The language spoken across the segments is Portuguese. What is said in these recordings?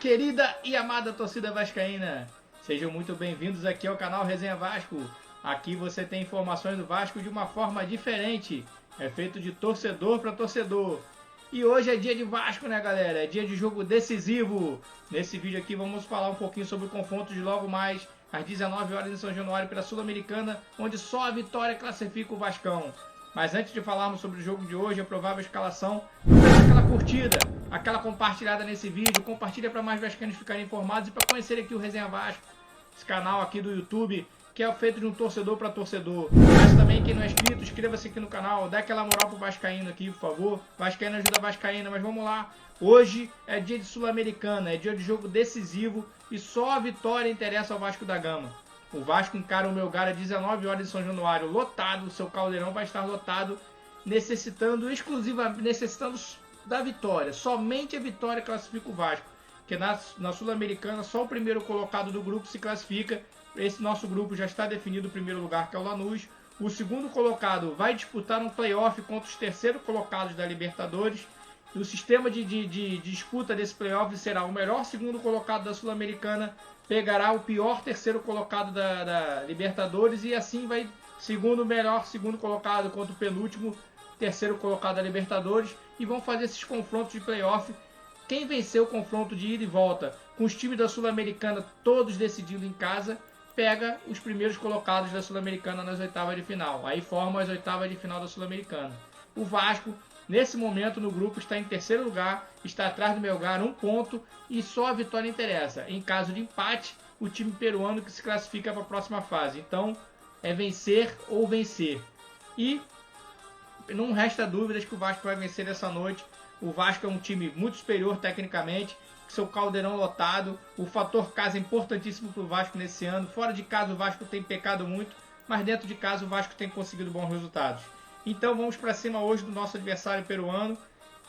querida e amada torcida vascaína, sejam muito bem-vindos aqui ao canal Resenha Vasco. Aqui você tem informações do Vasco de uma forma diferente, é feito de torcedor para torcedor. E hoje é dia de Vasco, né, galera? É dia de jogo decisivo. Nesse vídeo aqui vamos falar um pouquinho sobre o confronto de logo mais às 19 horas em São Januário pela Sul-Americana, onde só a vitória classifica o Vascão. Mas antes de falarmos sobre o jogo de hoje, a provável escalação, não deixa aquela curtida, aquela compartilhada nesse vídeo, compartilha para mais vascaínos ficarem informados e para conhecer aqui o Resenha Vasco, esse canal aqui do YouTube, que é feito de um torcedor para torcedor. Mas também, quem não é inscrito, inscreva-se aqui no canal, dá aquela moral pro vascaíno aqui, por favor. Vascaíno ajuda a vascaína, mas vamos lá. Hoje é dia de Sul-Americana, é dia de jogo decisivo e só a vitória interessa ao Vasco da Gama. O Vasco encara o Melgar às 19 horas em São Januário, lotado, o seu caldeirão vai estar lotado, necessitando da vitória. Somente a vitória classifica o Vasco, porque na Sul-Americana só o primeiro colocado do grupo se classifica. Esse nosso grupo já está definido o primeiro lugar, que é o Lanús. O segundo colocado vai disputar um playoff contra os terceiros colocados da Libertadores. E o sistema de disputa desse playoff será o melhor segundo colocado da Sul-Americana pegará o pior terceiro colocado da Libertadores e assim vai segundo colocado contra o penúltimo terceiro colocado da Libertadores e vão fazer esses confrontos de playoff. Quem vencer o confronto de ida e volta com os times da Sul-Americana todos decidindo em casa, pega os primeiros colocados da Sul-Americana nas oitavas de final. Aí forma as oitavas de final da Sul-Americana. O Vasco, nesse momento no grupo, está em terceiro lugar, está atrás do Melgar, 1 ponto, e só a vitória interessa. Em caso de empate, o time peruano que se classifica para a próxima fase. Então, é vencer ou vencer. E não resta dúvidas que o Vasco vai vencer essa noite. O Vasco é um time muito superior tecnicamente, seu caldeirão lotado. O fator casa é importantíssimo para o Vasco nesse ano. Fora de casa o Vasco tem pecado muito, mas dentro de casa o Vasco tem conseguido bons resultados. Então vamos para cima hoje do nosso adversário peruano.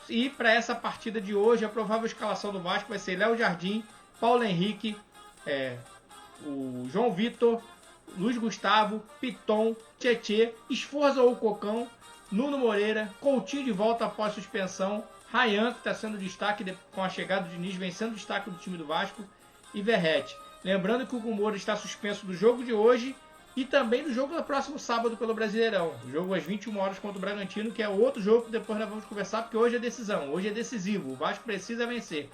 E para essa partida de hoje, a provável escalação do Vasco vai ser Léo Jardim, Paulo Henrique, o João Vitor, Luiz Gustavo, Piton, Tietê, Esforza ou Cocão, Nuno Moreira, Coutinho de volta após suspensão, Ryan, que está sendo destaque com a chegada do Diniz, vem sendo destaque do time do Vasco, e Verratti. Lembrando que o Hugo Moura está suspenso do jogo de hoje e também do jogo do próximo sábado pelo Brasileirão. O jogo às 21 horas contra o Bragantino, que é outro jogo que depois nós vamos conversar, porque hoje é decisão, hoje é decisivo, o Vasco precisa vencer.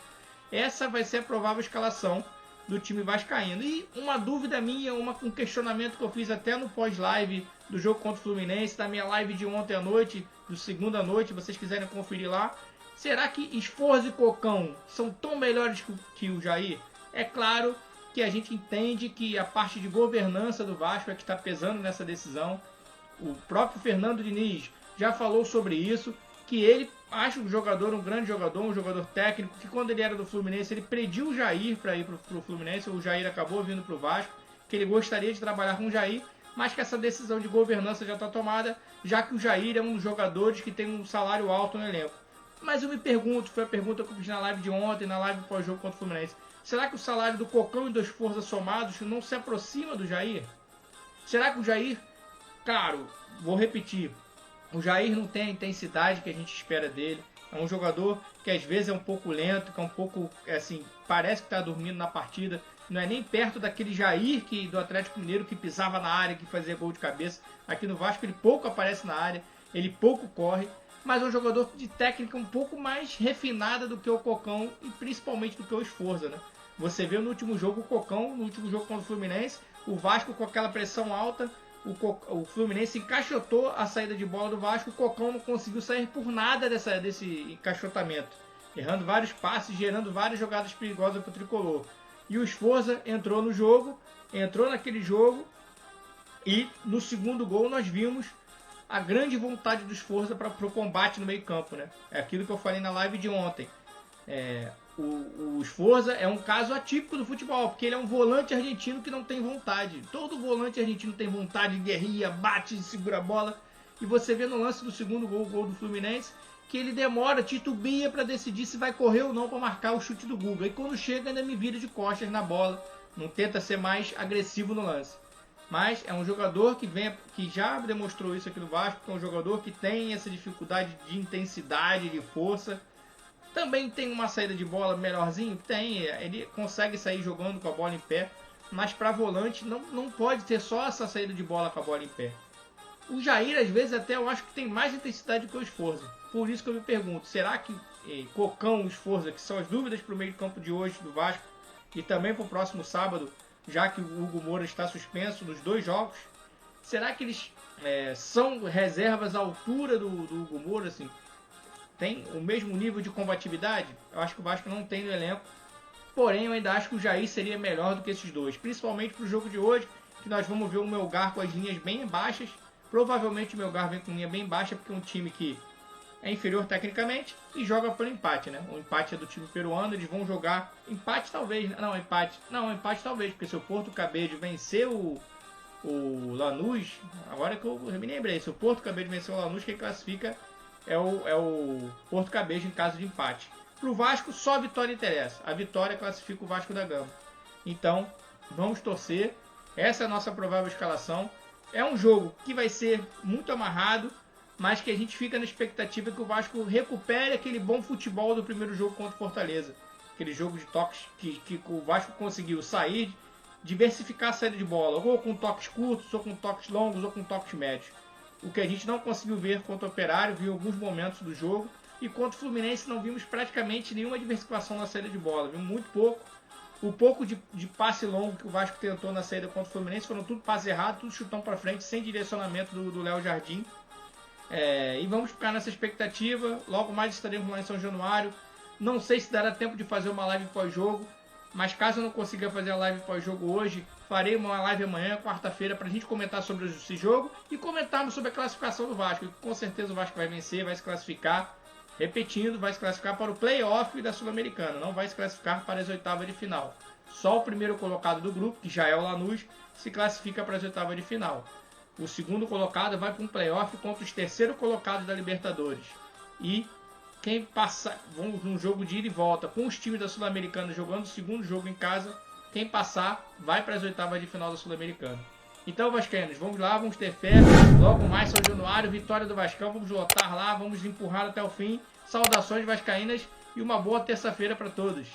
Essa vai ser a provável escalação do time vascaíno. E uma dúvida minha, um questionamento que eu fiz até no pós-live do jogo contra o Fluminense, da minha live de ontem à noite, do segunda noite, se vocês quiserem conferir lá. Será que Esforza e Cocão são tão melhores que o Jair? É claro que a gente entende que a parte de governança do Vasco é que está pesando nessa decisão. O próprio Fernando Diniz já falou sobre isso, que ele acha o jogador um grande jogador, um jogador técnico, que quando ele era do Fluminense ele pediu o Jair para ir para o Fluminense, o Jair acabou vindo para o Vasco, que ele gostaria de trabalhar com o Jair, mas que essa decisão de governança já está tomada, já que o Jair é um dos jogadores que tem um salário alto no elenco. Mas eu me pergunto, foi a pergunta que eu fiz na live de ontem, na live pós-jogo contra o Fluminense, será que o salário do Cocão e do Esforza somados não se aproxima do Jair? Será que o Jair, claro, vou repetir, o Jair não tem a intensidade que a gente espera dele, é um jogador que às vezes é um pouco lento, que é um pouco, assim, parece que está dormindo na partida, não é nem perto daquele Jair do Atlético Mineiro que pisava na área, que fazia gol de cabeça. Aqui no Vasco ele pouco aparece na área, ele pouco corre, mas é um jogador de técnica um pouco mais refinada do que o Cocão e principalmente do que o Esforza, né? Você viu no último jogo o Cocão, no último jogo contra o Fluminense, o Vasco com aquela pressão alta, o Fluminense encaixotou a saída de bola do Vasco, o Cocão não conseguiu sair por nada desse encaixotamento, errando vários passes, gerando várias jogadas perigosas para o Tricolor. E o Esforza entrou naquele jogo e no segundo gol nós vimos a grande vontade do Esforza para o combate no meio campo, né? É aquilo que eu falei na live de ontem. O Esforza é um caso atípico do futebol, porque ele é um volante argentino que não tem vontade. Todo volante argentino tem vontade, guerrilha, bate, segura a bola. E você vê no lance do segundo gol, o gol do Fluminense, que ele demora, titubia para decidir se vai correr ou não para marcar o chute do Guga. E quando chega ainda me vira de costas na bola, não tenta ser mais agressivo no lance. Mas é um jogador que já demonstrou isso aqui no Vasco, que é um jogador que tem essa dificuldade de intensidade, de força. Também tem uma saída de bola melhorzinho? Tem, ele consegue sair jogando com a bola em pé, mas para volante não pode ter só essa saída de bola com a bola em pé. O Jair, às vezes, até eu acho que tem mais intensidade que o Sforza. Por isso que eu me pergunto, será que Cocão e Sforza, que são as dúvidas para o meio de campo de hoje do Vasco, e também para o próximo sábado, já que o Hugo Moura está suspenso nos 2 jogos, será que eles são reservas à altura do Hugo Moura? Assim, tem o mesmo nível de combatividade? Eu acho que o Vasco não tem no elenco. Porém, eu ainda acho que o Jair seria melhor do que esses dois. Principalmente para o jogo de hoje, que nós vamos ver o Melgar com as linhas bem baixas. Provavelmente o Melgar vem com linha bem baixa, porque é um time que é inferior tecnicamente e joga pelo empate, né? O empate é do time peruano, eles vão jogar empate talvez, empate talvez, porque se o Porto Cabede vencer o Lanús, agora que eu me lembrei, se o Porto Cabede vencer o Lanús, quem classifica é o Porto Cabede em caso de empate. Pro Vasco, só a vitória interessa. A vitória classifica o Vasco da Gama. Então, vamos torcer. Essa é a nossa provável escalação. É um jogo que vai ser muito amarrado, mas que a gente fica na expectativa que o Vasco recupere aquele bom futebol do primeiro jogo contra o Fortaleza. Aquele jogo de toques que o Vasco conseguiu sair, diversificar a saída de bola, ou com toques curtos, ou com toques longos, ou com toques médios. O que a gente não conseguiu ver contra o Operário, viu alguns momentos do jogo, e contra o Fluminense não vimos praticamente nenhuma diversificação na saída de bola, vimos muito pouco. O pouco de passe longo que o Vasco tentou na saída contra o Fluminense foram tudo passe errado, tudo chutão para frente, sem direcionamento do Léo Jardim. E vamos ficar nessa expectativa. Logo mais estaremos lá em São Januário. Não sei se dará tempo de fazer uma live pós-jogo, mas caso eu não consiga fazer a live pós-jogo hoje, farei uma live amanhã, quarta-feira, para a gente comentar sobre esse jogo e comentarmos sobre a classificação do Vasco. Com certeza o Vasco vai vencer, vai se classificar. Repetindo, vai se classificar para o play-off da Sul-Americana, não vai se classificar para as oitavas de final. Só o primeiro colocado do grupo, que já é o Lanús, se classifica para as oitavas de final. O segundo colocado vai para um play-off contra os terceiros colocados da Libertadores. E quem passar, vamos num jogo de ida e volta, com os times da Sul-Americana jogando o segundo jogo em casa, quem passar vai para as oitavas de final da Sul-Americana. Então, vascaínos, vamos lá, vamos ter fé. Logo mais, São Januário, vitória do Vascão, vamos lotar lá, vamos empurrar até o fim. Saudações vascaínas e uma boa terça-feira para todos.